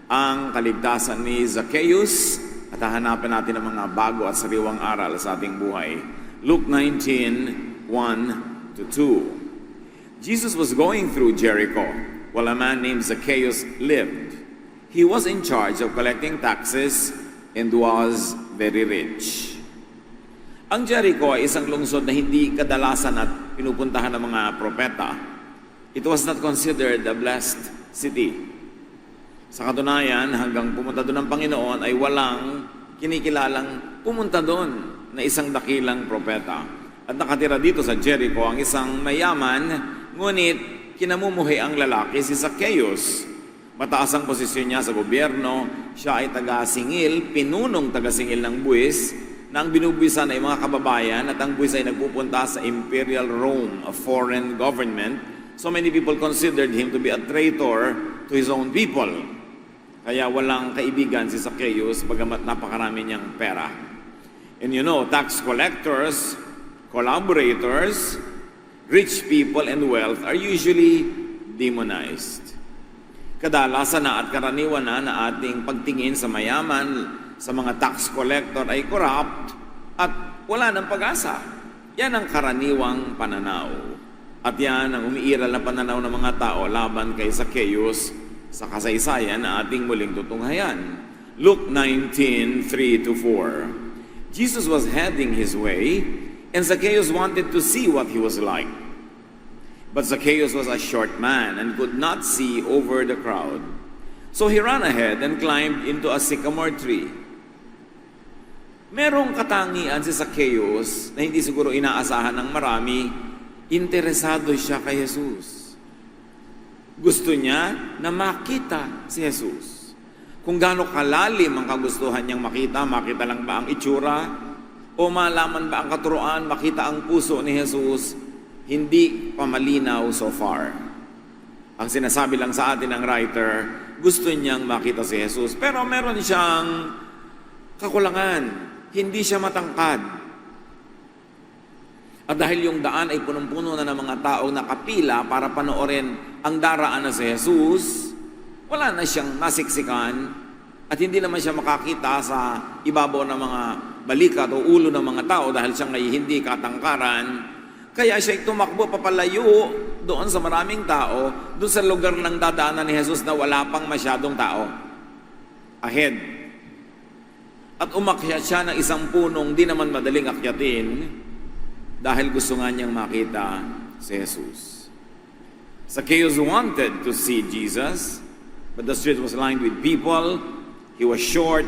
ang kaligtasan ni Zacchaeus at hahanapin natin ang mga bago at sariwang aral sa ating buhay. Luke 19:1-2. Jesus was going through Jericho while a man named Zacchaeus lived. He was in charge of collecting taxes and was very rich. Ang Jericho ay isang lungsod na hindi kadalasan at pinupuntahan ng mga propeta. It was not considered a blessed city. Sa katunayan, hanggang pumunta doon ang Panginoon ay walang kinikilalang pumunta doon na isang dakilang propeta. At nakatira dito sa Jericho ang isang mayaman, ngunit kinamumuhi ang lalaki si Zacchaeus. Mataas ang posisyon niya sa gobyerno, siya ay taga-singil, pinunong taga-singil ng buwis, na ang binubuwisan ay mga kababayan at ang buwis ay nagpupunta sa Imperial Rome, a foreign government. So many people considered him to be a traitor to his own people. Kaya walang kaibigan si Zacchaeus bagamat napakarami niyang pera. And you know, tax collectors, collaborators, rich people and wealth are usually demonized. Kadalasan na at karaniwan na ating pagtingin sa mayaman, sa mga tax collector ay corrupt at wala ng pag-asa. Yan ang karaniwang pananaw. At yan ang umiiral na pananaw ng mga tao laban kay Zacchaeus sa kasaysayan na ating muling tutunghayan. Luke 19:3-4. Jesus was heading his way and Zacchaeus wanted to see what he was like. But Zacchaeus was a short man and could not see over the crowd. So he ran ahead and climbed into a sycamore tree. Merong katangian si Zacchaeus na hindi siguro inaasahan ng marami. Interesado siya kay Jesus. Gusto niya na makita si Jesus. Kung gaano kalalim ang kagustuhan niyang makita lang ba ang itsura? O malaman ba ang katuruan, makita ang puso ni Jesus? Hindi pa malinaw so far. Ang sinasabi lang sa atin ng writer, gusto niyang makita si Jesus. Pero meron siyang kakulangan. Hindi siya matangkad. At dahil yung daan ay punong-puno na ng mga taong nakapila para panoorin ang daraan na si Jesus, wala na siyang nasiksikan at hindi naman siya makakita sa ibabaw ng mga balikat o ulo ng mga tao dahil siyang ay hindi katangkaran. Kaya siya tumakbo papalayo doon sa maraming tao, doon sa lugar ng dadaanan ni Jesus na wala pang masyadong tao. Ahead. At umakyat siya ng isang punong di naman madaling akyatin dahil gusto nga niyang makita si Jesus. Zacchaeus wanted to see Jesus, but the street was lined with people. He was short,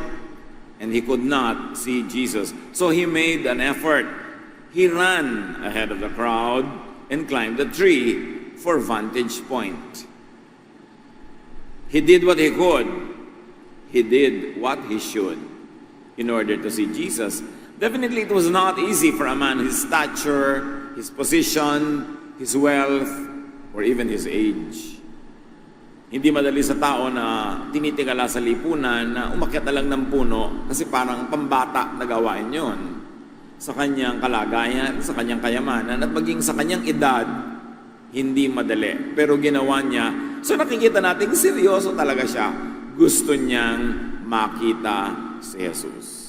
and he could not see Jesus. So he made an effort. He ran ahead of the crowd and climbed the tree for vantage point. He did what he could. He did what he should in order to see Jesus. Definitely, it was not easy for a man his stature, his position, his wealth, or even his age. Hindi madali sa tao na tinitingala sa lipunan na umakyat na lang ng puno kasi parang pambata na gawain yon. Sa kanyang kalagayan, sa kanyang kayamanan, at maging sa kanyang edad, hindi madali. Pero ginawa niya. So nakikita natin, seryoso talaga siya. Gusto niyang makita si Jesus.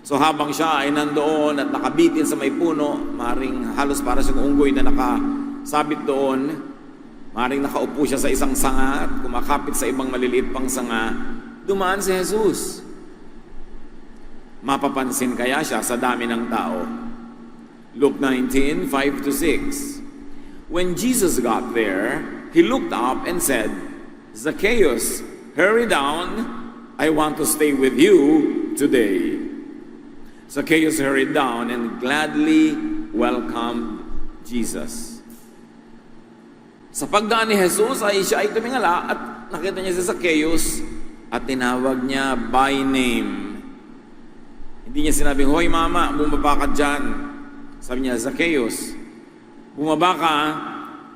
So habang siya ay nandoon at nakabitin sa may puno, maring halos para siyang unggoy na nakasabit doon, maring nakaupo siya sa isang sanga at kumakapit sa ibang maliliit pang sanga, dumaan si Jesus. Mapapansin kaya siya sa dami ng tao? Luke 19:5-6. When Jesus got there, he looked up and said, Zacchaeus, hurry down, I want to stay with you today. Zacchaeus hurried down and gladly welcomed Jesus. Sa pagdaan ni Jesus ay siya ay tumingala at nakita niya si Zacchaeus at tinawag niya by name. Hindi niya sinabing, hoy mama, bumaba ka dyan. Sabi niya, Zacchaeus, bumaba ka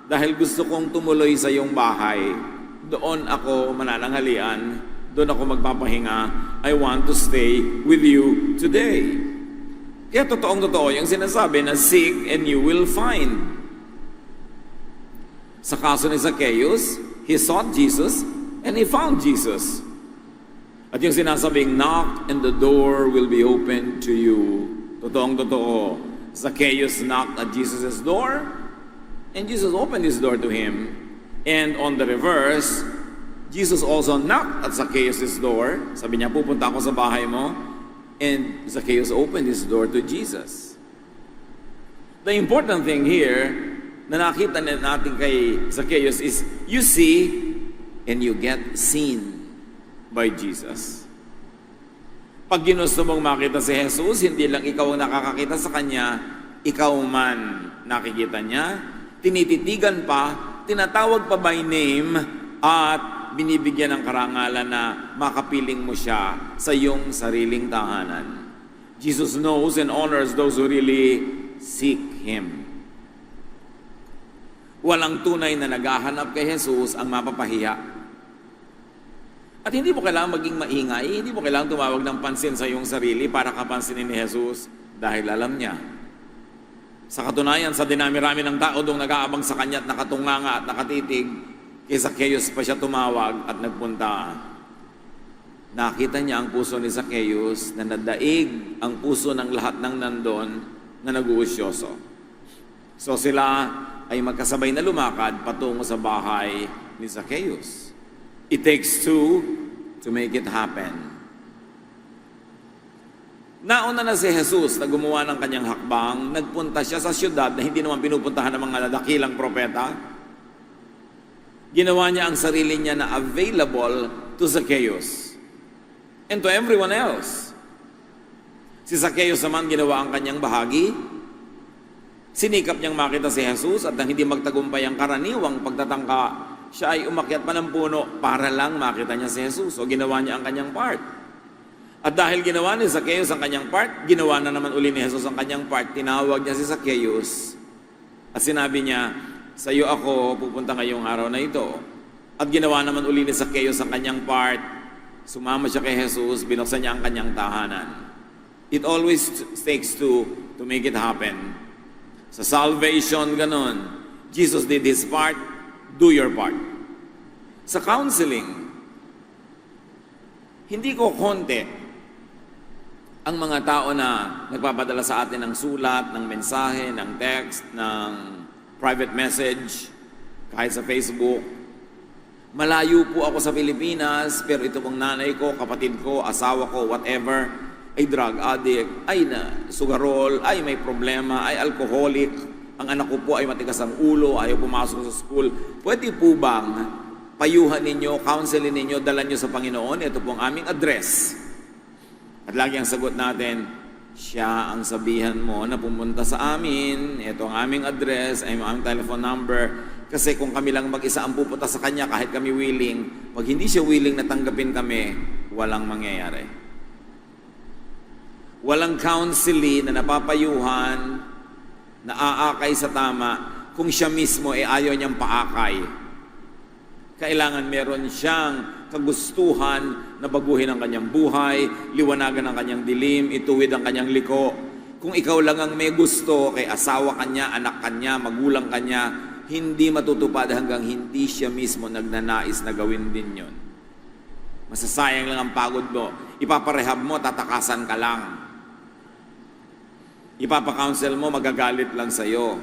dahil gusto kong tumuloy sa iyong bahay. Doon ako manananghalian, doon ako magpapahinga. I want to stay with you today. Kaya totoong-totoo yung sinasabi na seek and you will find. Sa kaso ni Zacchaeus, he sought Jesus And he found Jesus. At yung sinasabing, knock and the door will be opened to you. Totoong totoo. Zacchaeus knocked at Jesus' door, and Jesus opened his door to him. And on the reverse, Jesus also knocked at Zacchaeus' door. Sabi niya, pupunta ako sa bahay mo. And Zacchaeus opened his door to Jesus. The important thing here, na nakita natin kay Zacchaeus is, you see and you get seen by Jesus. Pag ginusto mong makita si Jesus, hindi lang ikaw ang nakakakita sa Kanya, ikaw man nakikita niya, tinititigan pa, tinatawag pa by name, at binibigyan ng karangalan na makapiling mo siya sa iyong sariling tahanan. Jesus knows and honors those who really seek Him. Walang tunay na naghahanap kay Jesus ang mapapahiya. At hindi mo kailangan maging maingay, hindi mo kailangan tumawag ng pansin sa iyong sarili para kapansinin ni Jesus dahil alam niya. Sa katunayan, sa dinami-rami ng tao doong nag-aabang sa Kanya at nakatunganga at nakatitig, kay Zacchaeus pa siya tumawag at nagpunta. Nakita niya ang puso ni Zacchaeus na nadaig ang puso ng lahat ng nandon na nag-uusyoso. So sila ay magkasabay na lumakad patungo sa bahay ni Zacchaeus. It takes two to make it happen. Nauna na si Jesus na gumawa ng kanyang hakbang, nagpunta siya sa syudad na hindi naman pinupuntahan ng mga dakilang propeta. Ginawa niya ang sarili niya na available to Zacchaeus and to everyone else. Si Zacchaeus naman ginawa ang kanyang bahagi. Sinikap niyang makita si Jesus at nang hindi magtagumpay ang karaniwang pagtatangka, siya ay umakyat pa ng puno para lang makita niya si Jesus. O ginawa niya ang kanyang part. At dahil ginawa ni Zacchaeus ang kanyang part, ginawa na naman uli ni Jesus ang kanyang part. Tinawag niya si Zacchaeus at sinabi niya, sa iyo ako pupunta ngayong araw na ito. At ginawa naman uli ni Zacchaeus ang kanyang part. Sumama siya kay Jesus, binuksan niya ang kanyang tahanan. It always takes two to make it happen. Sa salvation, ganon. Jesus did His part, do your part. Sa counseling, hindi ko konti ang mga tao na nagpapadala sa atin ng sulat, ng mensahe, ng text, ng private message, kahit sa Facebook. Malayo po ako sa Pilipinas, pero ito pong nanay ko, kapatid ko, asawa ko, whatever, ay drug addict, ay na sugarol, ay may problema, ay alcoholic, ang anak ko po ay matigas ang ulo, ayaw pumasok sa school. Pwede po bang payuhan ninyo, counselin ninyo, dala nyo sa Panginoon? Ito po ang aming address. At lagi ang sagot natin, siya ang sabihan mo na pumunta sa amin, ito ang aming address, ay ang aming telephone number. Kasi kung kami lang mag-isa ang pupunta sa Kanya, kahit kami willing, pag hindi siya willing na tanggapin kami, walang mangyayari. Walang counseling na napapayuhan, na aakay sa tama, kung siya mismo ay ayaw niyang paakay. Kailangan meron siyang kagustuhan na baguhin ang kanyang buhay, liwanagan ang kanyang dilim, ituwid ang kanyang liko. Kung ikaw lang ang may gusto kay asawa kanya, anak kanya, magulang kanya, hindi matutupad hanggang hindi siya mismo nagnanais na gawin din yon. Masasayang lang ang pagod mo. Ipaparehab mo, tatakasan ka lang. Ipapa-counsel mo, magagalit lang sa'yo.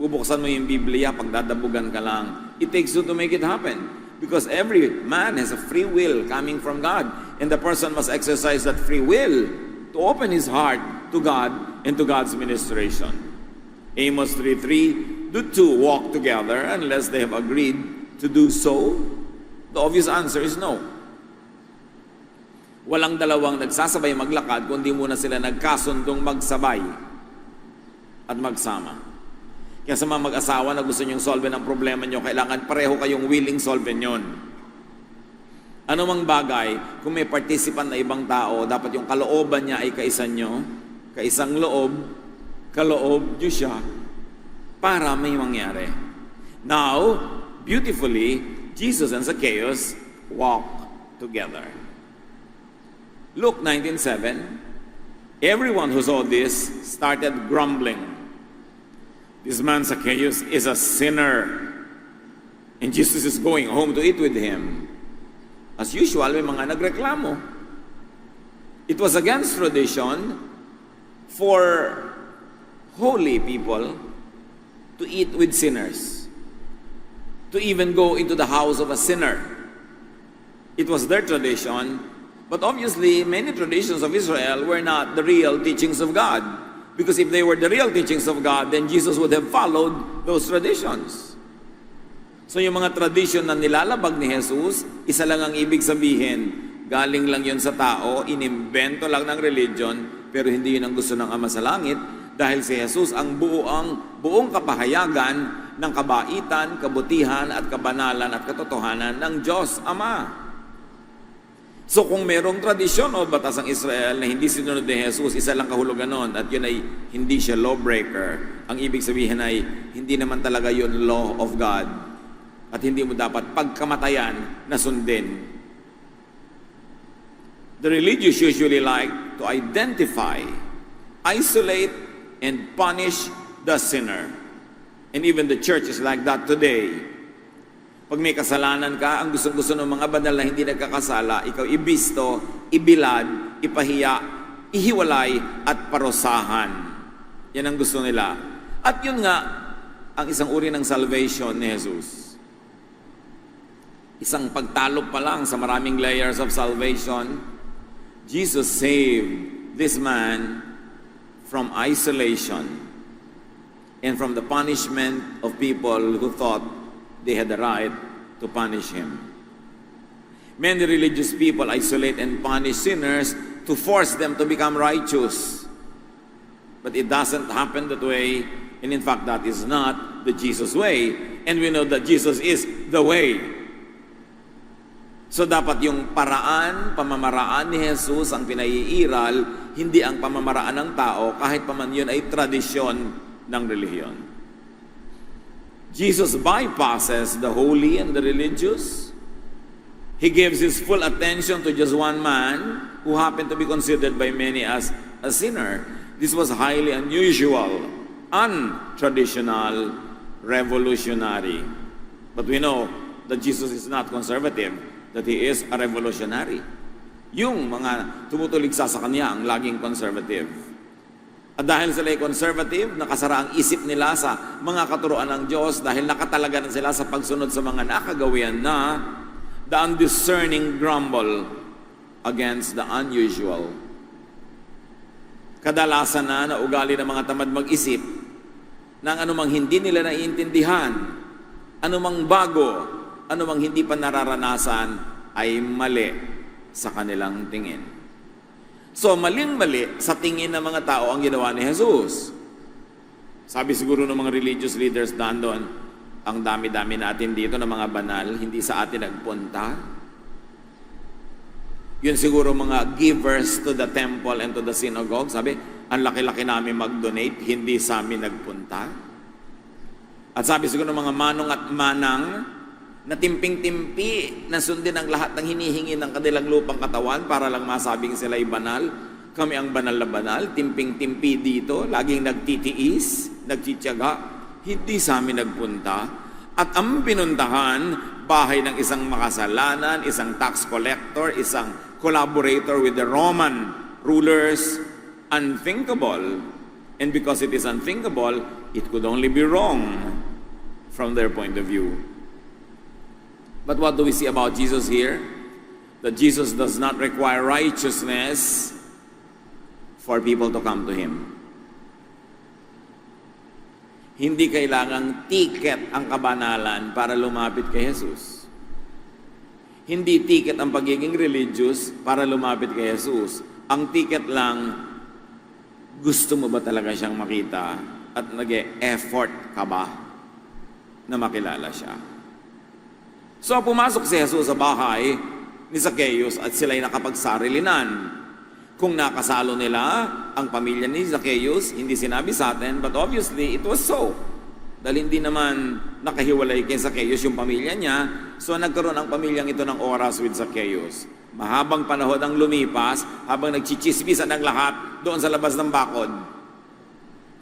Bubuksan mo yung Biblia, pagdadabugan ka lang. It takes two to make it happen. Because every man has a free will coming from God. And the person must exercise that free will to open his heart to God and to God's ministration. Amos 3:3, do two walk together unless they have agreed to do so? The obvious answer is no. Walang dalawang nagsasabay maglakad kundi muna sila nagkasundong magsabay at magsama. Kaya sa mga mag-asawa na gusto niyong solve ang problema niyo, kailangan pareho kayong willing solve yon. Ano mang bagay, kung may participant na ibang tao, dapat yung kalooban niya ay kaisa nyo, kaisang loob, kaloob niyo siya, para may mangyari. Now, beautifully, Jesus and Zacchaeus walk together. Luke 19:7, everyone who saw this started grumbling. This man Zacchaeus is a sinner, and Jesus is going home to eat with him. As usual, may mga nagreklamo. It was against tradition for holy people to eat with sinners, to even go into the house of a sinner. It was their tradition, but obviously many traditions of Israel were not the real teachings of God. Because if they were the real teachings of God, then Jesus would have followed those traditions. So yung mga tradition na nilalabag ni Jesus, isa lang ang ibig sabihin, galing lang yun sa tao, inimbento lang ng religion, pero hindi yun ang gusto ng Ama sa Langit, dahil si Jesus ang buong kapahayagan ng kabaitan, kabutihan at kabanalan at katotohanan ng Diyos Ama. So kung merong tradisyon o batas ang Israel na hindi sinunod ni Jesus, isa lang kahulugan nun, at yun ay hindi siya lawbreaker. Ang ibig sabihin ay hindi naman talaga yun law of God at hindi mo dapat pagkamatayan na sundin. The religious usually like to identify, isolate, and punish the sinner. And even the church is like that today. Pag may kasalanan ka, ang gustong-gusto ng mga banal na hindi nagkakasala, ikaw ibisto, ibilad, ipahiya, ihiwalay, at parusahan. Yan ang gusto nila. At yun nga, ang isang uri ng salvation ni Jesus. Isang pagtalog pa lang sa maraming layers of salvation, Jesus saved this man from isolation and from the punishment of people who thought they had the right to punish him. Many religious people isolate and punish sinners to force them to become righteous. But it doesn't happen that way, and in fact, that is not the Jesus way. And we know that Jesus is the way. So dapat yung pamamaraan ni Jesus ang pinaiiral, hindi ang pamamaraan ng tao, kahit pa man yun ay tradisyon ng relihiyon. Jesus bypasses the holy and the religious. He gives his full attention to just one man who happened to be considered by many as a sinner. This was highly unusual, untraditional, revolutionary. But we know that Jesus is not conservative, that he is a revolutionary. Yung mga tumutuligsa sa kanya ang laging conservative. At dahil sila ay conservative, nakasara ang isip nila sa mga katuruan ng Diyos dahil nakatalaga na sila sa pagsunod sa mga nakagawian na the undiscerning grumble against the unusual. Kadalasan na ugali ng mga tamad mag-isip ng anumang hindi nila naiintindihan, anumang bago, anumang hindi pa nararanasan ay mali sa kanilang tingin. So, maling-mali sa tingin ng mga tao ang ginawa ni Jesus. Sabi siguro ng mga religious leaders doon, ang dami-dami natin dito ng mga banal, hindi sa atin nagpunta. Yun siguro mga givers to the temple and to the synagogue. Sabi, ang laki-laki namin mag-donate, hindi sa amin nagpunta. At sabi siguro ng mga manong at manang, na timping-timpi na sundin ang lahat ng hinihingi ng kanilang lupang katawan para lang masabing sila'y banal. Kami ang banal na banal, timping-timpi dito, laging nagtitiis, nagtitiyaga, hindi sa amin nagpunta. At ang pinuntahan, bahay ng isang makasalanan, isang tax collector, isang collaborator with the Roman rulers, unthinkable. And because it is unthinkable, it could only be wrong from their point of view. But what do we see about Jesus here? That Jesus does not require righteousness for people to come to Him. Hindi kailangang ticket ang kabanalan para lumapit kay Jesus. Hindi ticket ang pagiging religious para lumapit kay Jesus. Ang ticket lang, gusto mo ba talaga siyang makita at nag-e-effort ka ba na makilala siya? So pumasok si Jesus sa bahay ni Zacchaeus at sila'y nakapagsarilinan. Kung nakasalo nila ang pamilya ni Zacchaeus, hindi sinabi sa atin, but obviously it was so. Dahil hindi naman nakahiwalay kay Zacchaeus yung pamilya niya, so nagkaroon ang pamilyang ito ng oras with Zacchaeus. Mahabang panahon ang lumipas, habang nagchichismisan ang lahat doon sa labas ng bakod.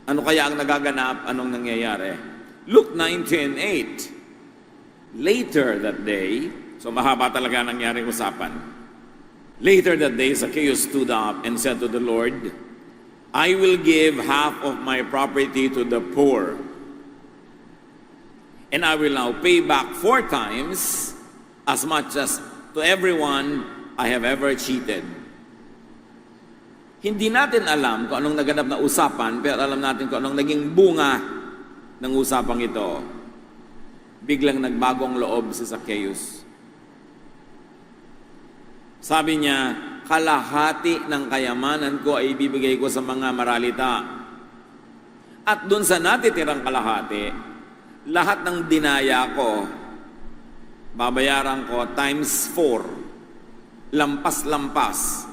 Ano kaya ang nagaganap? Anong nangyayari? Luke 19:8. Later that day, So mahaba talaga nangyari usapan. Later that day, Zacchaeus stood up and said to the Lord, I will give half of my property to the poor, and I will now pay back 4 times as much as to everyone I have ever cheated. Hindi natin alam kung anong naganap na usapan, pero alam natin kung anong naging bunga ng usapang ito. Biglang nagbagong loob si Zacchaeus. Sabi niya, kalahati ng kayamanan ko ay ibibigay ko sa mga maralita. At dun sa natitirang kalahati, lahat ng dinaya ko, babayaran ko times 4, lampas-lampas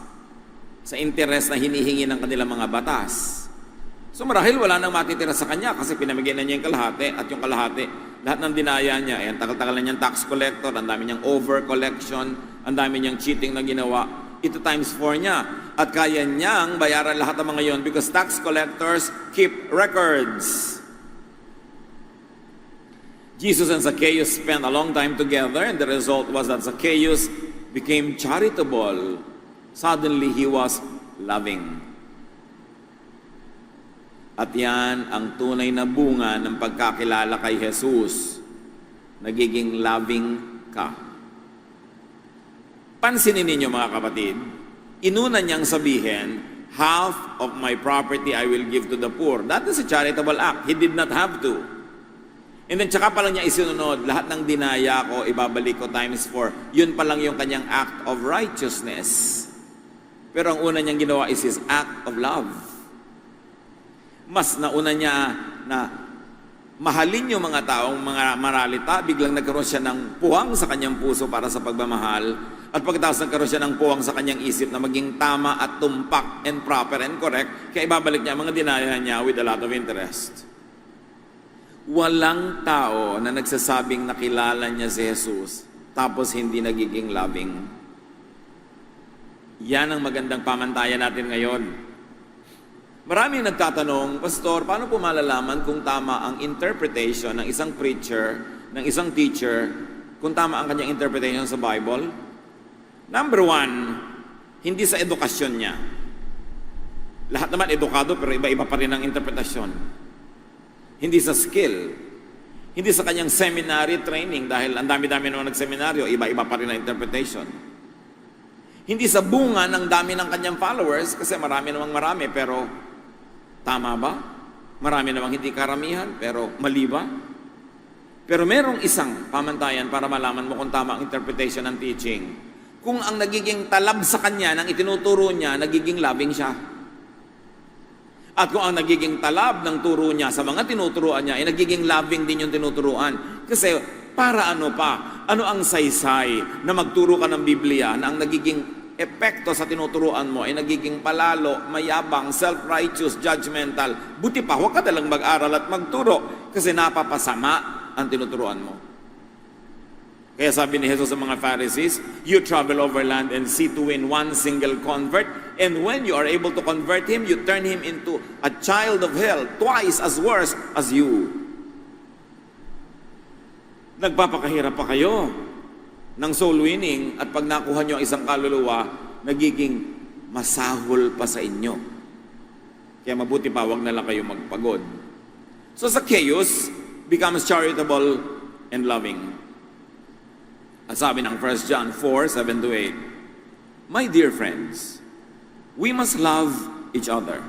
sa interes na hinihingi ng kanilang mga batas. So marahil wala nang matitira sa kanya kasi pinamigay na niya yung kalahati, at yung kalahati, lahat ng dinaya niya, ang tagal-tagal na niyang tax collector, ang dami niyang over-collection, ang dami niyang cheating na ginawa, ito times 4 niya. At kaya niyang bayaran lahat ng mga yon because tax collectors keep records. Jesus and Zacchaeus spent a long time together, and the result was that Zacchaeus became charitable. Suddenly, he was loving. At yan ang tunay na bunga ng pagkakilala kay Jesus. Nagiging loving ka. Pansinin ninyo mga kapatid, inuna niyang sabihin, half of my property I will give to the poor. That is a charitable act. He did not have to. And then tsaka pa lang niya isinunod, lahat ng dinaya ko, ibabalik ko times 4. Yun pa lang yung kanyang act of righteousness. Pero ang una niyang ginawa is his act of love. Mas nauna niya na mahalin yung mga taong mga maralita, biglang nagkaroon siya ng puwang sa kanyang puso para sa pagmamahal. At pagkatapos nagkaroon siya ng puwang sa kanyang isip na maging tama at tumpak and proper and correct, kaya ibabalik niya ang mga dinaya niya with a lot of interest. Walang tao na nagsasabing nakilala niya si Jesus tapos hindi nagiging loving. Yan ang magandang pamantayan natin ngayon. Maraming nagtatanong, Pastor, paano po malalaman kung tama ang interpretation ng isang preacher, ng isang teacher, kung tama ang kanyang interpretation sa Bible? Number 1, hindi sa edukasyon niya. Lahat naman edukado pero iba-iba pa rin ang interpretasyon. Hindi sa skill. Hindi sa kanyang seminary training dahil ang dami-dami naman nagseminaryo, iba-iba pa rin ang interpretation. Hindi sa bunga ng dami ng kanyang followers kasi marami pero tama ba? Marami namang hindi karamihan pero mali ba? Pero merong isang pamantayan para malaman mo kung tama ang interpretation ng teaching. Kung ang nagiging talab sa kanya ng itinuturo niya, nagiging loving siya. At kung ang nagiging talab ng turo niya sa mga tinuturuan niya, ay nagiging loving din yung tinuturuan. Kasi para ano pa? Ano ang saysay na magturo ka ng Biblia na ang nagiging epekto sa tinuturuan mo ay nagiging palalo, mayabang, self-righteous, judgmental. Buti pa, huwag ka talang mag-aral at magturo kasi napapasama ang tinuturuan mo. Kaya sabi ni Jesus sa mga Pharisees, you travel over land and sea to win one single convert, and when you are able to convert him, you turn him into a child of hell, twice as worse as you. Nagpapakahirap pa kayo ng soul winning at pag nakuha nyo ang isang kaluluwa, nagiging masahol pa sa inyo. Kaya mabuti pa, wag na lang kayo magpagod. So Zacchaeus becomes charitable and loving. At sabi ng 1 John 4:7-8, my dear friends, we must love each other.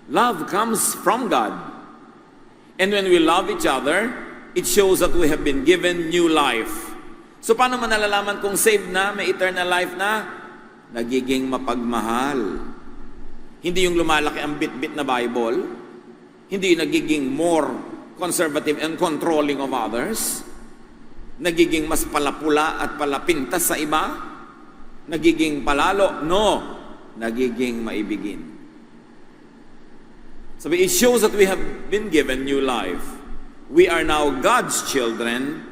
Love comes from God. And when we love each other, it shows that we have been given new life. So paano man nalalaman kung saved na, may eternal life na? Nagiging mapagmahal. Hindi yung lumalaki ang bit-bit na Bible. Hindi nagiging more conservative and controlling of others. Nagiging mas palapula at palapintas sa iba. Nagiging palalo. No. Nagiging maibigin. Sabi, it shows that we have been given new life. We are now God's children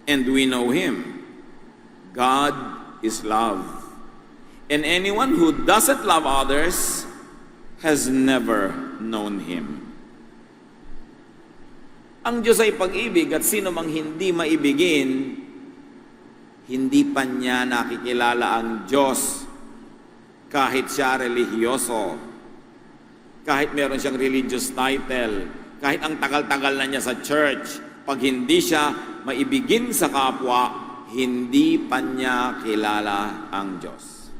and we know Him. God is love. And anyone who doesn't love others has never known Him. Ang Diyos ay pag-ibig at sino mang hindi maibigin hindi pa niya nakikilala ang Diyos kahit siya relihiyoso, kahit meron siyang religious title, kahit ang tagal-tagal na niya sa church, pag hindi siya maibigin sa kapwa, hindi pa niya kilala ang Diyos.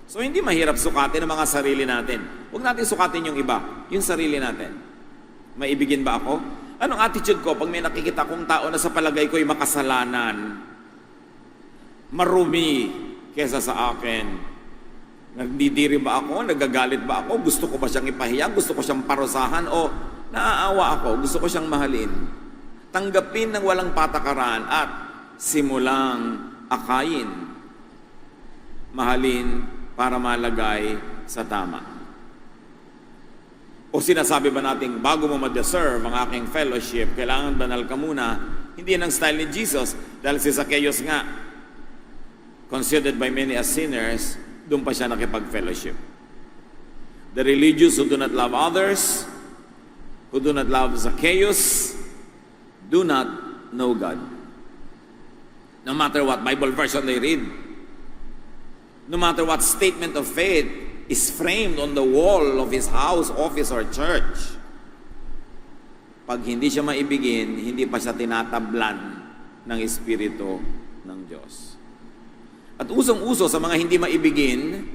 So hindi mahirap sukatin ang mga sarili natin. Huwag natin sukatin yung iba, yung sarili natin. Maibigin ba ako? Anong attitude ko pag may nakikita kong tao na sa palagay ko'y makasalanan, marumi kesa sa akin? Nagdidiri ba ako? Nagagalit ba ako? Gusto ko ba siyang ipahiya? Gusto ko siyang parusahan? O naaawa ako? Gusto ko siyang mahalin? Tanggapin ng walang patakaran at simulang akayin. Mahalin para malagay sa tama. O sinasabi ba natin, bago mo ma-deserve ang aking fellowship, kailangan banal ka muna? Hindi yan ang style ni Jesus. Dahil si Zacchaeus nga, considered by many as sinners, doon pa siya nakipag-fellowship. The religious who do not love others, who do not love Zacchaeus, do not know God. No matter what Bible version they read, no matter what statement of faith is framed on the wall of his house, office, or church, pag hindi siya maibigin, hindi pa siya tinatablan ng Espiritu ng Diyos. At usong-uso sa mga hindi maibigin,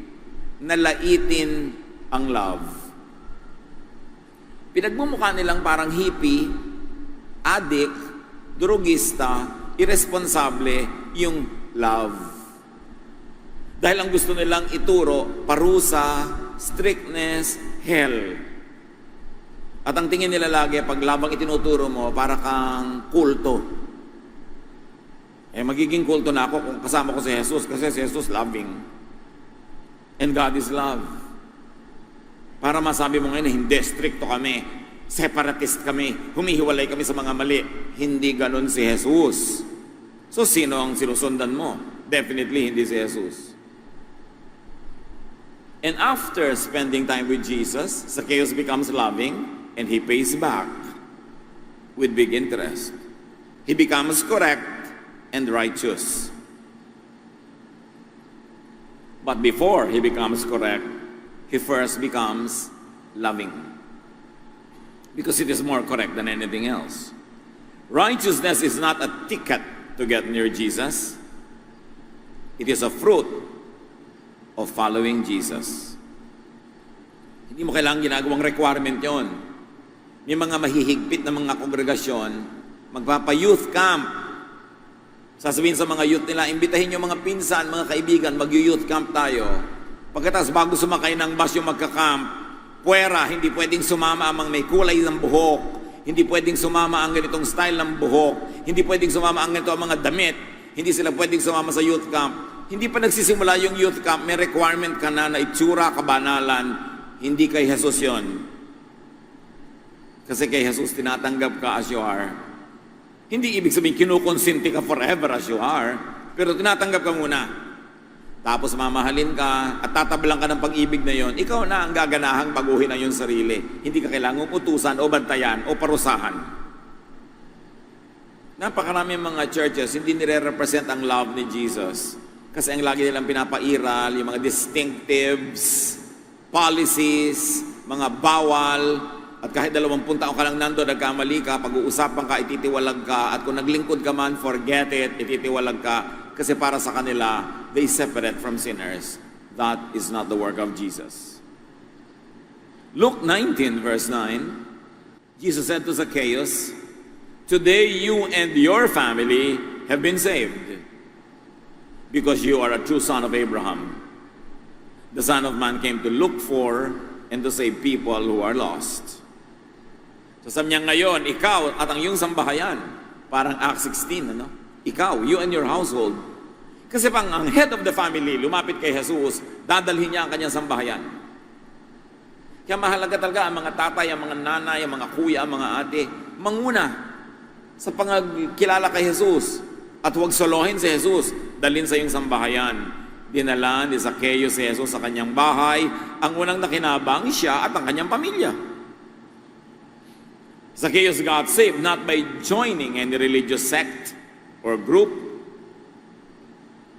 nalaitin ang love. Pinagmumukha nilang parang hippie, addict, drugista, irresponsable yung love. Dahil ang gusto nilang ituro, parusa, strictness, hell. At ang tingin nila lagi, pag labang itinuturo mo, para kang kulto. Magiging kulto na ako kung kasama ko si Jesus, kasi si Jesus loving. And God is love. Para masabi mo ngayon, hindi, stricto kami, separatist kami, humihiwalay kami sa mga mali. Hindi ganun si Jesus. So, sino ang sinusundan mo? Definitely hindi si Jesus. And after spending time with Jesus, Zacchaeus becomes loving and he pays back with big interest. He becomes correct and righteous. But before he becomes correct, he first becomes loving. Because it is more correct than anything else. Righteousness is not a ticket to get near Jesus. It is a fruit of following Jesus. Hindi mo kailangang ginagawang requirement yon. May mga mahihigpit na mga kongregasyon, magpapa-youth camp. Sasabihin sa mga youth nila, imbitahin nyo mga pinsan, mga kaibigan, mag-youth camp tayo. Pagkatapos bago sumakay ng bus yung magka-camp, puwera, hindi pwedeng sumama ang may kulay ng buhok, hindi pwedeng sumama ang ganitong style ng buhok, hindi pwedeng sumama ang ganito ang mga damit, hindi sila pwedeng sumama sa youth camp. Hindi pa nagsisimula yung youth camp, may requirement ka na itsura, kabanalan, hindi kay Jesus yon. Kasi kay Jesus tinatanggap ka as you are. Hindi ibig sabihin kinukonsinti ka forever as you are, pero tinatanggap ka muna. Tapos mamahalin ka at tatablang ka ng pag-ibig na yon, ikaw na ang gaganahang baguhin ang iyong sarili. Hindi ka kailangang utusan o bantayan o parusahan. Napakaraming mga churches, hindi nire-represent ang love ni Jesus. Kasi ang lagi nilang pinapairal, yung mga distinctives, policies, mga bawal, at kahit 20 taon ka lang nando, nagkamali ka, pag-uusapan ka, ititiwalag ka, at kung naglingkod ka man, forget it, ititiwalag ka, kasi para sa kanila, they separate from sinners. That is not the work of Jesus. Luke 19, verse 9, Jesus said to Zacchaeus, "Today you and your family have been saved, because you are a true son of Abraham. The Son of Man came to look for and to save people who are lost." So sabi niya ngayon, ikaw at ang iyong sambahayan, parang Acts 16, ano? Ikaw, you and your household. Kasi pang ang head of the family, lumapit kay Jesus, dadalhin niya ang kanyang sambahayan. Kaya mahalaga talaga ang mga tatay, ang mga nanay, ang mga kuya, ang mga ate, manguna sa pangkilala kay Jesus. At huwag solohin si Jesus, dalhin sa iyong sambahayan. Dinala ni Zacchaeus si Jesus sa kanyang bahay. Ang unang nakinabang siya at ang kanyang pamilya. Zacchaeus got saved not by joining any religious sect or group,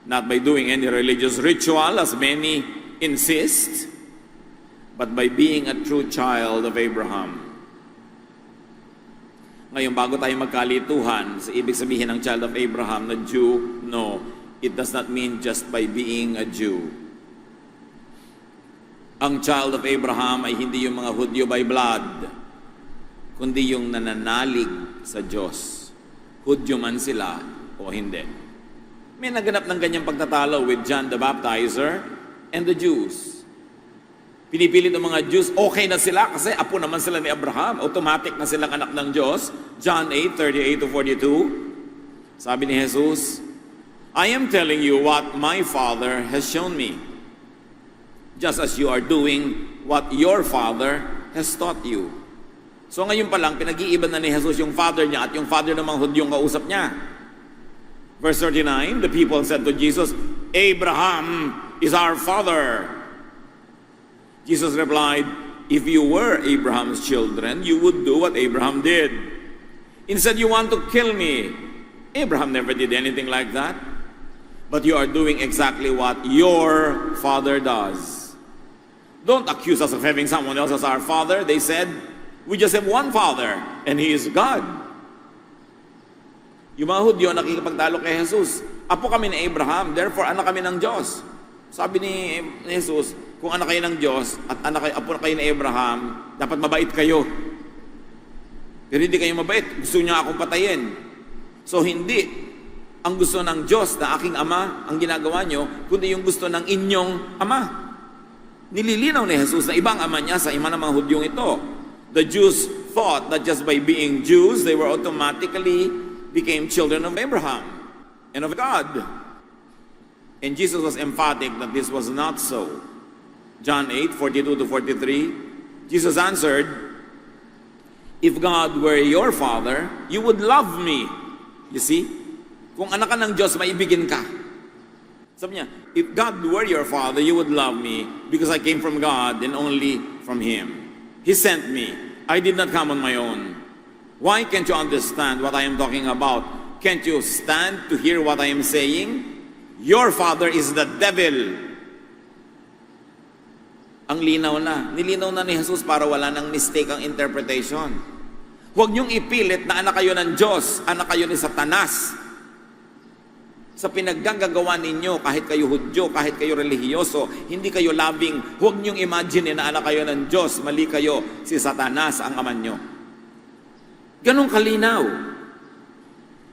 not by doing any religious ritual as many insist, but by being a true child of Abraham. Ngayon, bago tayo magkalituhan sa ibig sabihin ng child of Abraham na Jew, no, it does not mean just by being a Jew. Ang child of Abraham ay hindi yung mga Hudyo by blood, kundi yung nananalig sa Diyos. Hudyo man sila o hindi. May naganap ng ganyang pagtatalo with John the Baptizer and the Jews. Pinipilit ng mga Jews, okay na sila kasi apo naman sila ni Abraham. Automatic na silang anak ng Diyos. John 8:38-42. Sabi ni Jesus, I am telling you what my Father has shown me, just as you are doing what your Father has taught you. So ngayon pa lang, pinag-iiban na ni Jesus yung Father niya at yung Father ng mga Hudyong kausap niya. Verse 39, the people said to Jesus, Abraham is our father. Jesus replied, if you were Abraham's children, you would do what Abraham did. Instead, you want to kill me. Abraham never did anything like that. But you are doing exactly what your father does. Don't accuse us of having someone else as our father. They said, we just have one father, and he is God. Yung mga Hudyo nakikipagtalo kay Jesus, apo kami ni Abraham, therefore anak kami ng Diyos. Sabi ni Jesus, kung anak kayo ng Diyos at apo na kayo ni Abraham, dapat mabait kayo. Pero hindi kayo mabait, gusto niya akong patayin. So hindi ang gusto ng Diyos na aking ama ang ginagawa nyo, kundi yung gusto ng inyong ama. Nililinaw ni Jesus na ibang ama niya sa ima ng mga Hudyong ito. The Jews thought that just by being Jews, they were automatically became children of Abraham and of God. And Jesus was emphatic that this was not so. John 8:42-43, Jesus answered, if God were your father, you would love me. You see? Kung anak ka ng Diyos, maibigin ka. Sabi niya, if God were your father, you would love me because I came from God and only from Him. He sent me. I did not come on my own. Why can't you understand what I am talking about? Can't you stand to hear what I am saying? Your father is the devil. Ang linaw na. Nilinaw na ni Jesus para wala nang mistake ang interpretation. Huwag niyong ipilit na anak kayo ng Diyos, anak kayo ni Satanas. Sa pinaggagawa ninyo, kahit kayo Hudyo, kahit kayo relihiyoso, hindi kayo loving, huwag niyong imagine na anak kayo ng Diyos, mali kayo, si Satanas ang ama niyo. Ganong kalinaw.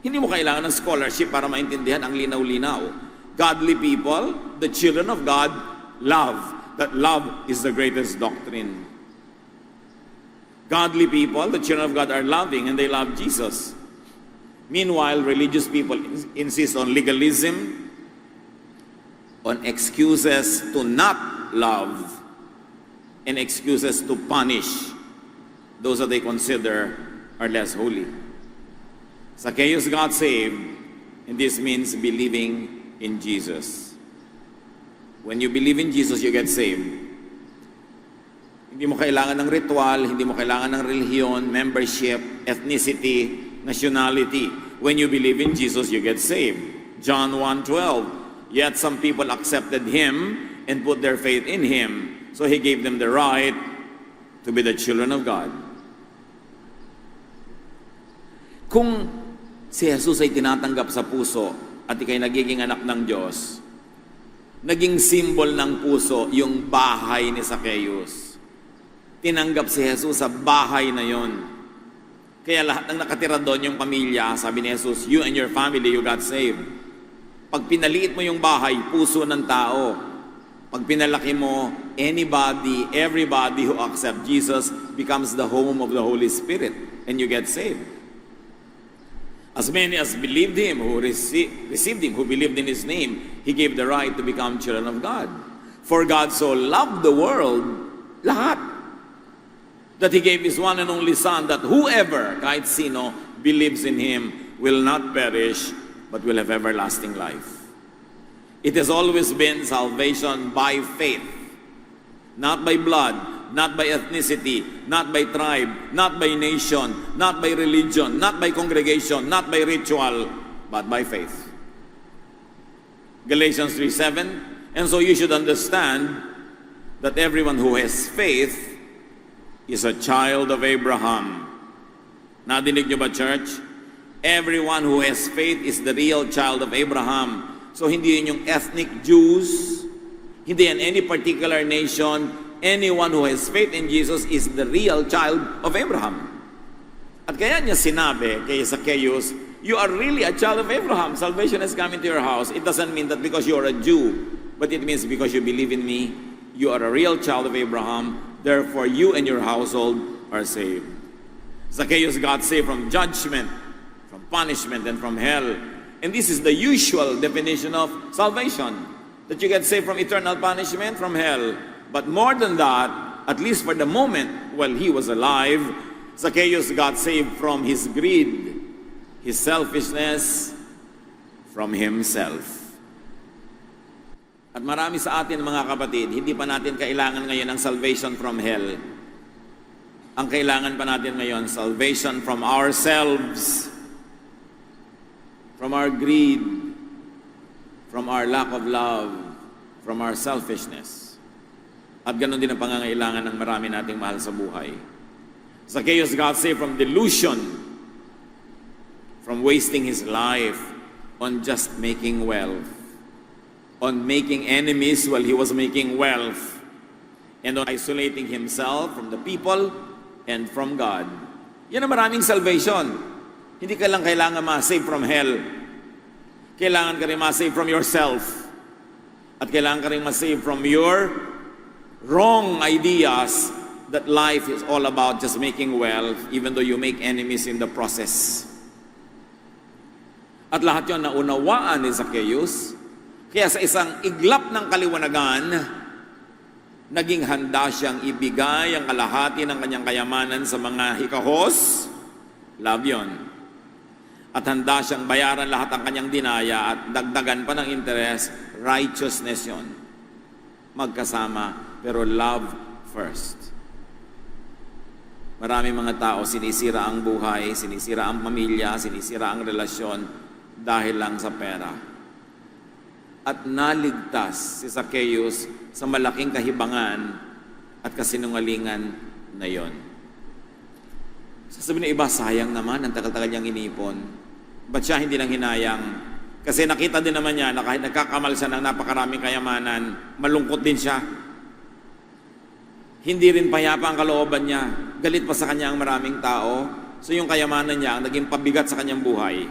Hindi mo kailangan ng scholarship para maintindihan ang linaw-linaw. Godly people, the children of God, love. That love is the greatest doctrine. Godly people, the children of God, are loving and they love Jesus. Meanwhile, religious people insist on legalism, on excuses to not love, and excuses to punish those that they consider are less holy. Zacchaeus got saved, and this means believing in Jesus. When you believe in Jesus, you get saved. Hindi mo kailangan ng ritual, hindi mo kailangan ng relihiyon, membership, ethnicity, nationality. When you believe in Jesus, you get saved. John 1:12. Yet some people accepted Him and put their faith in Him, so He gave them the right to be the children of God. Kung si Jesus ay tinatanggap sa puso at ikay nagiging anak ng Diyos, naging symbol ng puso yung bahay ni Zacchaeus. Tinanggap si Jesus sa bahay na yon. Kaya lahat ng nakatira doon yung pamilya, sabi ni Jesus, you and your family, you got saved. Pag pinaliit mo yung bahay, puso ng tao. Pag pinalaki mo, anybody, everybody who accept Jesus becomes the home of the Holy Spirit and you get saved. As many as believed Him, who received Him, who believed in His name, He gave the right to become children of God. For God so loved the world, lahat, that He gave His one and only Son, that whoever, kahit sino, believes in Him will not perish, but will have everlasting life. It has always been salvation by faith, not by blood, not by ethnicity, not by tribe, not by nation, not by religion, not by congregation, not by ritual, but by faith. Galatians 3:7. And so you should understand that everyone who has faith is a child of Abraham. Nadinig nyo ba, church? Everyone who has faith is the real child of Abraham. So hindi yun yung ethnic Jews, hindi yan any particular nation. Anyone who has faith in Jesus is the real child of Abraham. At kaya niya sinabi kay Zacchaeus, you are really a child of Abraham. Salvation has come into your house. It doesn't mean that because you are a Jew, but it means because you believe in me, you are a real child of Abraham. Therefore, you and your household are saved. Zacchaeus got saved from judgment, from punishment, and from hell. And this is the usual definition of salvation, that you get saved from eternal punishment, from hell. But more than that, at least for the moment while he was alive, Zacchaeus got saved from his greed, his selfishness, from himself. At marami sa atin, mga kapatid, hindi pa natin kailangan ngayon ng salvation from hell. Ang kailangan pa natin ngayon, salvation from ourselves, from our greed, from our lack of love, from our selfishness. At ganoon din ang pangangailangan ng marami nating mahal sa buhay. Zacchaeus got saved from delusion, from wasting his life on just making wealth, on making enemies while he was making wealth, and on isolating himself from the people and from God. Yan ang maraming salvation. Hindi ka lang kailangan ma-save from hell. Kailangan ka rin ma-save from yourself. At kailangan ka rin ma-save from your wrong ideas that life is all about just making wealth, even though you make enemies in the process. At lahat yon naunawaan ni Zacchaeus. Kaya sa isang iglap ng kaliwanagan, naging handa siyang ibigay ang kalahati ng kanyang kayamanan sa mga hikahos. Love yun. At handa siyang bayaran lahat ang kanyang dinaya at dagdagan pa ng interest. Righteousness yun. Magkasama, pero love first. Maraming mga tao sinisira ang buhay, sinisira ang pamilya, sinisira ang relasyon dahil lang sa pera. At naligtas si Zacchaeus sa malaking kahibangan at kasinungalingan na yon. Sasabihin ng iba, sayang naman, ang tagal-tagal niyang inipon. Ba't siya hindi lang hinayang? Kasi nakita din naman niya na kahit nagkakamal siya ng napakaraming kayamanan, malungkot din siya. Hindi rin payapa ang kalooban niya. Galit pa sa kanya ang maraming tao. So yung kayamanan niya ang naging pabigat sa kanyang buhay.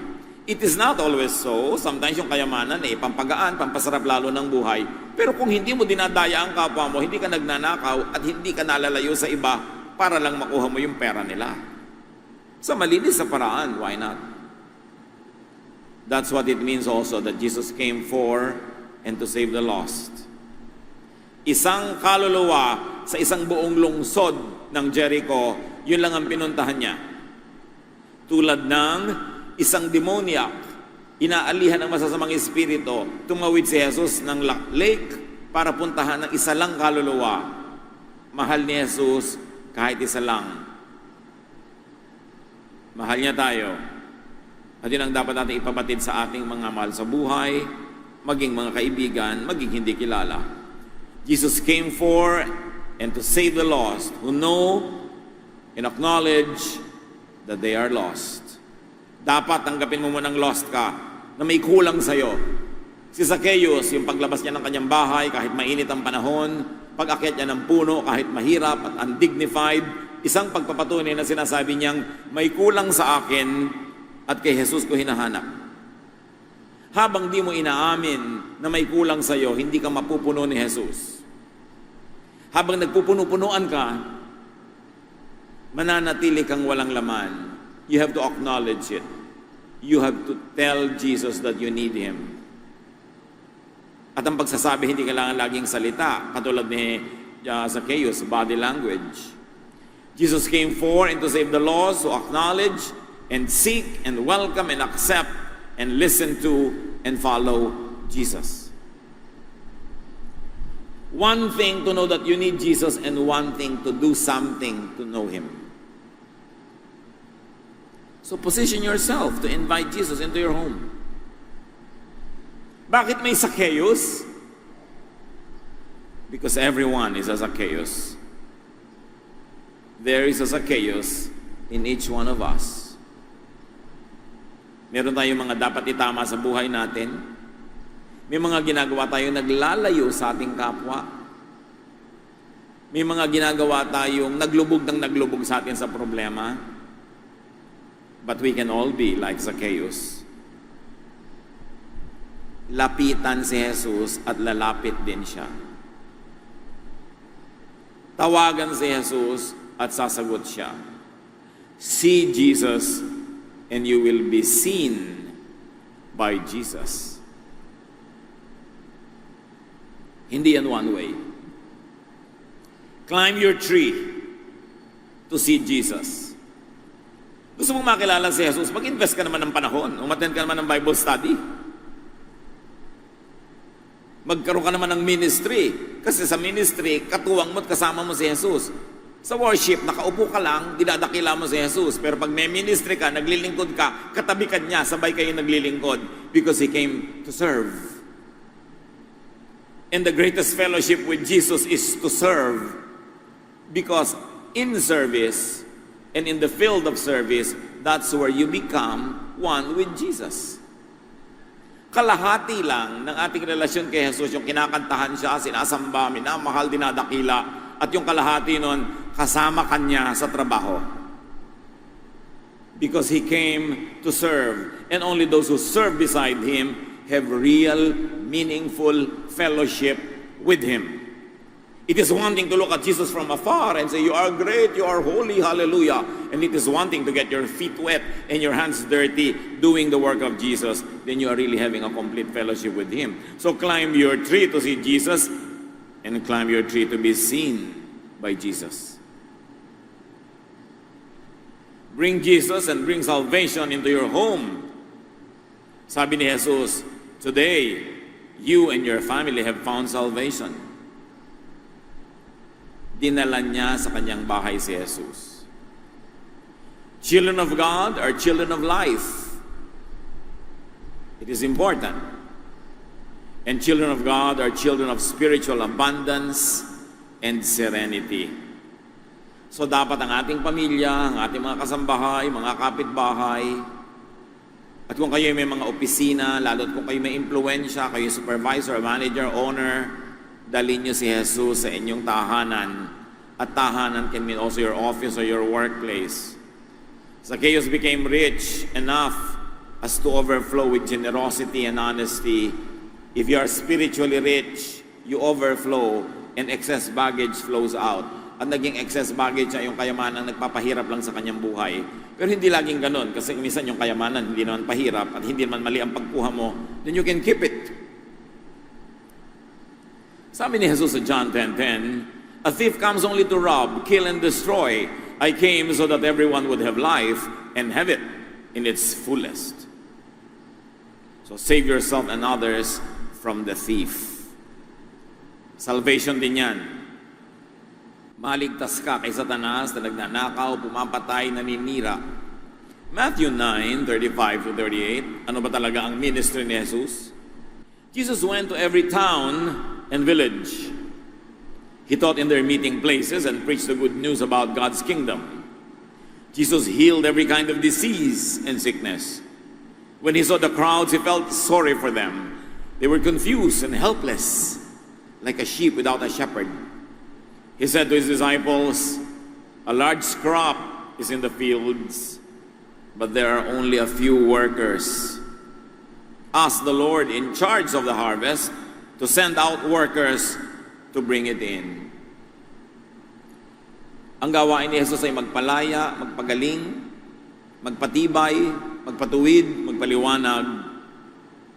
It is not always so. Sometimes yung kayamanan pampagaan, pampasarap lalo ng buhay. Pero kung hindi mo dinadaya ang kapwa mo, hindi ka nagnanakaw at hindi ka nalalayo sa iba para lang makuha mo yung pera nila. Sa malinis sa paraan, why not? That's what it means also that Jesus came for and to save the lost. Isang kaluluwa sa isang buong lungsod ng Jericho, yun lang ang pinuntahan niya. Tulad ng isang demoniac, inaalihan ng masasamang espiritu, tumawid si Jesus ng lake para puntahan ng isa lang kaluluwa. Mahal ni Jesus kahit isa lang. Mahal niya tayo. At yun ang dapat natin ipabatid sa ating mga mahal sa buhay, maging mga kaibigan, maging hindi kilala. Jesus came for and to save the lost who know and acknowledge that they are lost. Dapat tanggapin mo munang lost ka, na may kulang sa'yo. Si Zacchaeus, yung paglabas niya ng kanyang bahay, kahit mainit ang panahon, pag-akyat niya ng puno, kahit mahirap at undignified, isang pagpapatunay na sinasabi niyang, may kulang sa akin at kay Jesus ko hinahanap. Habang di mo inaamin na may kulang sa'yo, hindi ka mapupuno ni Jesus. Habang nagpupuno-punuan ka, mananatili kang walang laman. You have to acknowledge it. You have to tell Jesus that you need Him. At ang pagsasabi, hindi kailangan laging salita, katulad ni Zacchaeus, body language. Jesus came for and to save the lost, to acknowledge and seek and welcome and accept and listen to and follow Jesus. One thing to know that you need Jesus and one thing to do something to know Him. So position yourself to invite Jesus into your home. Bakit may Zacchaeus? Because everyone is a Zacchaeus. There is a Zacchaeus in each one of us. Meron tayong mga dapat itama sa buhay natin. May mga ginagawa tayo naglalayo sa ating kapwa. May mga ginagawa tayong naglubog sa atin sa problema. But we can all be like Zacchaeus. Lapitan si Jesus at lalapit din siya. Tawagan si Jesus at sasagot siya. See Jesus and you will be seen by Jesus. Hindi yan one way. Climb your tree to see Jesus. Gusto mong makilala si Jesus, mag-invest ka naman ng panahon. Umattend ka naman ng Bible study. Magkaroon ka naman ng ministry. Kasi sa ministry, katuwang mo at kasama mo si Jesus. Sa worship, nakaupo ka lang, dinadakila mo si Jesus. Pero pag may ministry ka, naglilingkod ka, katabi ka niya, sabay kayo naglilingkod. Because He came to serve. And the greatest fellowship with Jesus is to serve. Because in service, and in the field of service, that's where you become one with Jesus. Kalahati lang ng ating relasyon kay Jesus, yung kinakantahan siya, sinasamba, minamahal, dinadakila, at yung kalahati nun, kasama kanya sa trabaho. Because He came to serve, and only those who serve beside Him have real, meaningful fellowship with Him. It is one thing to look at Jesus from afar and say, you are great, you are holy, hallelujah. And it is one thing to get your feet wet and your hands dirty doing the work of Jesus. Then you are really having a complete fellowship with Him. So climb your tree to see Jesus and climb your tree to be seen by Jesus. Bring Jesus and bring salvation into your home. Sabi ni Jesus, today, you and your family have found salvation. Dinala niya sa kanyang bahay si Jesus. Children of God are children of life. It is important. And children of God are children of spiritual abundance and serenity. So dapat ang ating pamilya, ang ating mga kasambahay, mga kapitbahay, at kung kayo may mga opisina, lalo't kung kayo may impluensya, kayo supervisor, manager, owner, dalhin niyo si Jesus sa inyong tahanan. At tahanan can mean also your office or your workplace. Zacchaeus became rich enough as to overflow with generosity and honesty. If you are spiritually rich, you overflow and excess baggage flows out. At naging excess baggage ay yung kayamanan nagpapahirap lang sa kanyang buhay. Pero hindi laging ganun, kasi minsan yung kayamanan hindi naman pahirap at hindi naman mali ang pagkuha mo, then you can keep it. Sabi ni Jesus sa John 10:10, a thief comes only to rob, kill, and destroy. I came so that everyone would have life and have it in its fullest. So save yourself and others from the thief. Salvation din yan. Maligtas ka kay Satanas na nagnanakaw, pumapatay, naninira. Matthew 9:35-38. Ano ba talaga ang ministry ni Jesus? Jesus went to every town and village. He taught in their meeting places and preached the good news about God's kingdom. Jesus healed every kind of disease and sickness. When He saw the crowds, He felt sorry for them. They were confused and helpless, like a sheep without a shepherd. He said to His disciples, a large crop is in the fields, but there are only a few workers. Ask the Lord in charge of the harvest to send out workers to bring it in. Ang gawain ni Jesus ay magpalaya, magpagaling, magpatibay, magpatuwid, magpaliwanag.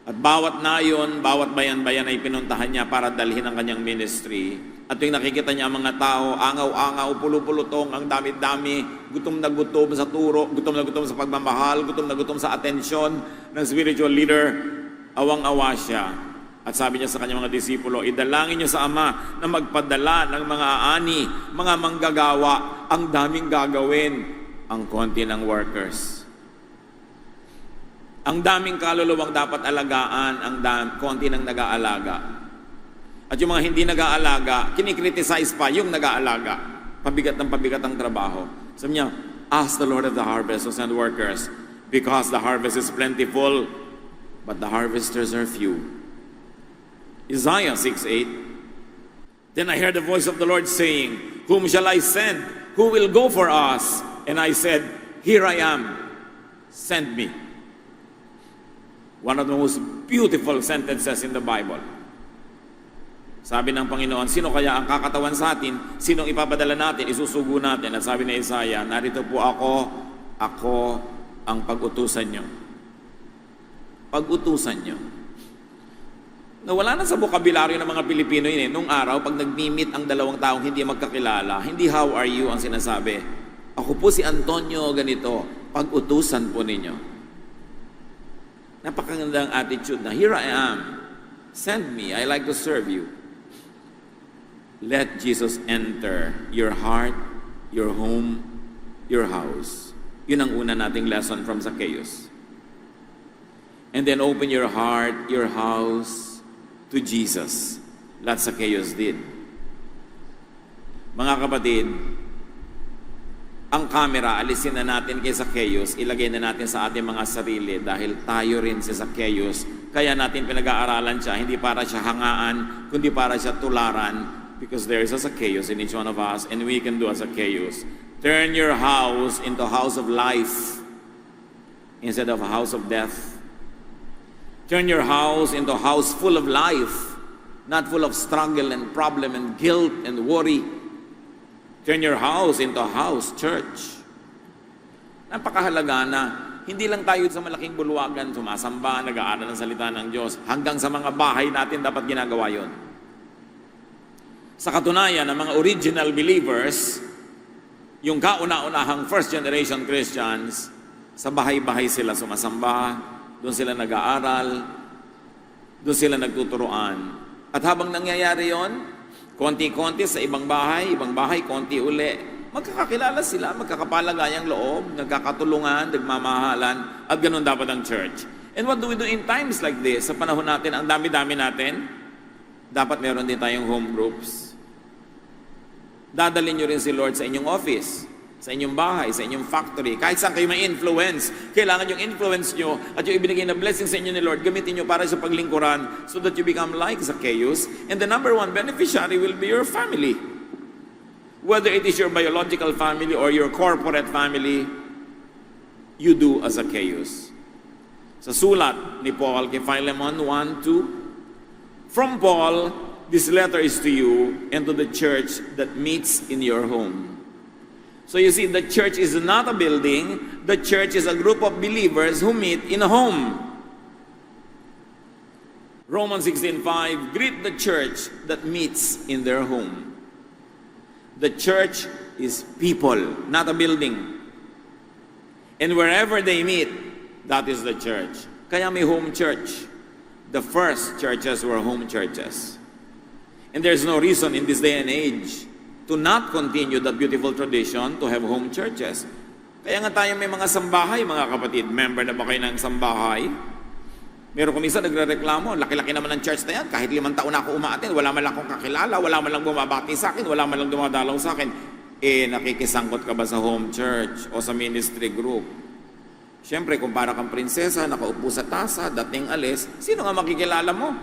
At bawat nayon, bawat bayan-bayan ay pinuntahan niya para dalhin ang kanyang ministry. At yung nakikita niya ang mga tao, angaw-angaw, pulo-pulutong, ang dami-dami, gutom na gutom sa turo, gutom na gutom sa pagmamahal, gutom na gutom sa atensyon ng spiritual leader, awang-awa siya. At sabi niya sa kanyang mga disipulo, idalangin niyo sa Ama na magpadala ng mga ani, mga manggagawa, ang daming gagawin, ang konti ng workers. Ang daming kaluluwang dapat alagaan, konti nang nag-aalaga. At yung mga hindi nag-aalaga, kinikriticize pa yung nag-aalaga. Pabigat ang trabaho. Sabi niya, ask the Lord of the harvest to send workers because the harvest is plentiful, but the harvesters are few. Isaiah 6:8. Then I heard the voice of the Lord saying, whom shall I send? Who will go for us? And I said, here I am. Send me. One of the most beautiful sentences in the Bible. Sabi ng Panginoon, sino kaya ang kakatawan sa atin? Sinong ipapadala natin? Isusugo natin. At sabi ni Isaiah, narito po ako ang pag-utusan nyo. Pag-utusan nyo. Nawala na sa bokabularyo ng mga Pilipino yun eh. Nung araw, pag nag-meet ang dalawang taong hindi magkakilala, hindi how are you ang sinasabi. Ako po si Antonio ganito, pag-utusan po ninyo. Napakagandang attitude na, here I am, send me, I like to serve you. Let Jesus enter your heart, your home, your house. Yun ang una nating lesson from Zacchaeus. And then open your heart, your house to Jesus. That Zacchaeus did. Mga kapatid, ang camera, alisin na natin kay Zacchaeus, ilagay na natin sa ating mga sarili dahil tayo rin si Zacchaeus. Kaya natin pinag-aaralan siya, hindi para siya hangaan, kundi para siya tularan because there is a Zacchaeus in each one of us and we can do a Zacchaeus. Turn your house into a house of life instead of a house of death. Turn your house into a house full of life, not full of struggle and problem and guilt and worry. Turn your house into a house church. Napakahalaga na hindi lang tayo sa malaking bulwagan, sumasamba, nag-aaral ng salita ng Diyos. Hanggang sa mga bahay natin dapat ginagawa yon. Sa katunayan, ng mga original believers, yung kauna-unahang first generation Christians, sa bahay-bahay sila sumasamba, doon sila nag-aaral, doon sila nagtuturoan. At habang nangyayari yon, konti-konti sa ibang bahay, konti uli. Magkakakilala sila, magkakapalagayang loob, nagkakatulungan, nagmamahalan, at ganun dapat ang church. And what do we do in times like this? Sa panahon natin, ang dami-dami natin, dapat meron din tayong home groups. Dadalhin nyo rin si Lord sa inyong office, sa inyong bahay, sa inyong factory, kahit saan kayo may influence. Kailangan yung influence nyo at yung ibinigay na blessing sa inyo ni Lord, gamitin nyo para sa paglingkuran so that you become like Zacchaeus. And the number one beneficiary will be your family. Whether it is your biological family or your corporate family, you do as Zacchaeus. Sa sulat ni Paul kay Philemon 1:2, from Paul, this letter is to you and to the church that meets in your home. So you see, the church is not a building. The church is a group of believers who meet in a home. Romans 16:5, greet the church that meets in their home. The church is people, not a building. And wherever they meet, that is the church. Kaya may home church. The first churches were home churches. And there's no reason in this day and age to not continue that beautiful tradition to have home churches. Kaya nga tayo may mga sambahay, mga kapatid. Member na ba kayo ng sambahay? Meron kung minsan nagre-reklamo, laki-laki naman ng church na yan. Kahit 5 taon na ako umaatin, wala man lang akong kakilala, wala man lang bumabati sa akin, wala man lang dumadalaw sa akin. Nakikisangkot ka ba sa home church o sa ministry group? Siyempre, kung para kang prinsesa, nakaupo sa tasa, dating alis, sino nga makikilala mo?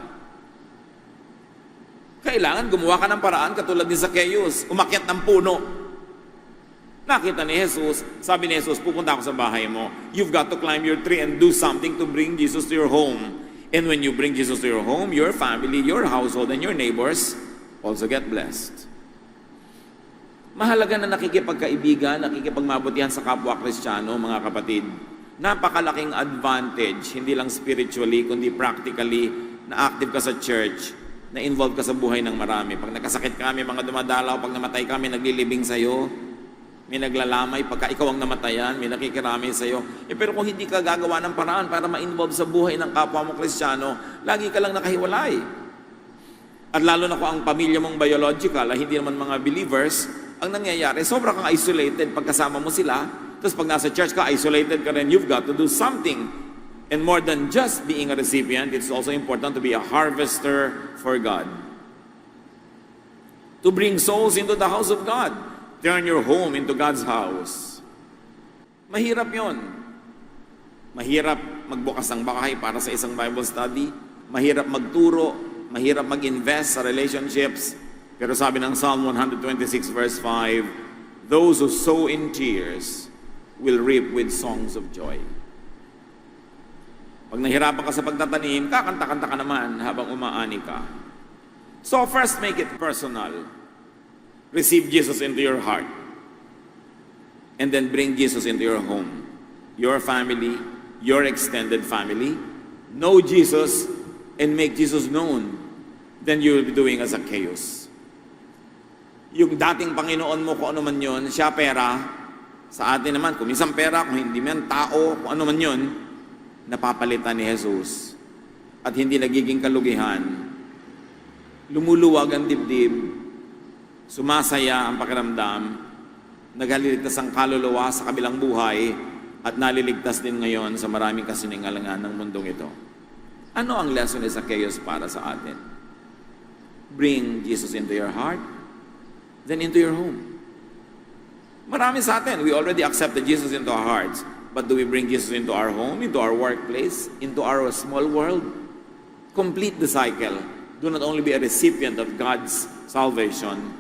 Kailangan gumawa ka ng paraan katulad ni Zacchaeus, umakyat ng puno. Nakita ni Jesus, sabi ni Jesus, pupunta ako sa bahay mo. You've got to climb your tree and do something to bring Jesus to your home. And when you bring Jesus to your home, your family, your household, and your neighbors also get blessed. Mahalaga na nakikipagkaibigan, nakikipagmabutihan sa kapwa Kristiyano, mga kapatid. Napakalaking advantage, hindi lang spiritually, kundi practically, na active ka sa church, na involved ka sa buhay ng marami. Pag nagkasakit kami, mga dumadalaw, pag namatay kami, naglilibing sa'yo, may naglalamay, pagka ikaw ang namatayan, may nakikirami sa'yo. Pero kung hindi ka gagawa ng paraan para ma-involve sa buhay ng kapwa mo Kristiyano, lagi ka lang nakahiwalay. At lalo na kung ang pamilya mong biological, hindi naman mga believers, ang nangyayari, sobra kang isolated pagkasama mo sila, tapos pag nasa church ka, isolated ka rin, you've got to do something And more than just being a recipient, it's also important to be a harvester for God. To bring souls into the house of God. Turn your home into God's house. Mahirap yon. Mahirap magbukas ng bahay para sa isang Bible study. Mahirap magturo. Mahirap mag-invest sa relationships. Pero sabi ng Psalm 126 verse 5, those who sow in tears will reap with songs of joy. Pag nahirapan ka sa pagtatanim, kakanta-kanta ka naman habang umaani ka. So first, make it personal. Receive Jesus into your heart. And then bring Jesus into your home, your family, your extended family. Know Jesus and make Jesus known. Then you will be doing as Zacchaeus. Yung dating Panginoon mo, kung ano man yun, siya pera. Sa atin naman, kung minsan pera, kung hindi man tao, kung ano man yun, napapalitan ni Jesus. At hindi nagiging kalugihan. Lumuluwag ang dibdib. Sumasaya ang pakiramdam. Naghaliligtas ang kaluluwa sa kabilang buhay. At naliligtas din ngayon sa maraming kasinungalingan ng mundong ito. Ano ang lesson ni Zacchaeus para sa atin? Bring Jesus into your heart, then into your home. Marami sa atin, we already accepted Jesus into our hearts. But do we bring Jesus into our home, into our workplace, into our small world? Complete the cycle. Do not only be a recipient of God's salvation,